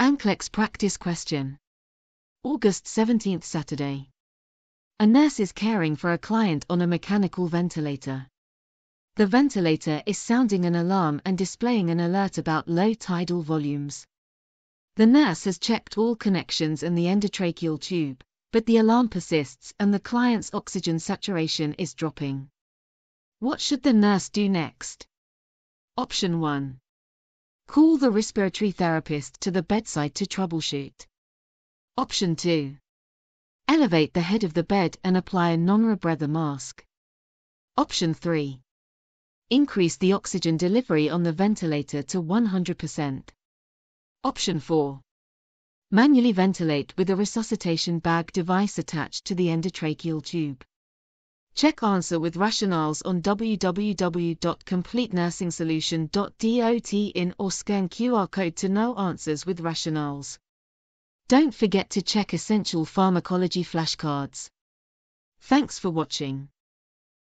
NCLEX practice question. August 17th, Saturday. A nurse is caring for a client on a mechanical ventilator. The ventilator is sounding an alarm and displaying an alert about low tidal volumes. The nurse has checked all connections and the endotracheal tube, but the alarm persists and the client's oxygen saturation is dropping. What should the nurse do next? Option 1. Call the respiratory therapist to the bedside to troubleshoot. Option 2. Elevate the head of the bed and apply a non-rebreather mask. Option 3. Increase the oxygen delivery on the ventilator to 100%. Option 4. Manually ventilate with a resuscitation bag device attached to the endotracheal tube. Check answer with rationales on www.completenursingsolution.dot in or scan QR code to know answers with rationales. Don't forget to check essential pharmacology flashcards. Thanks for watching.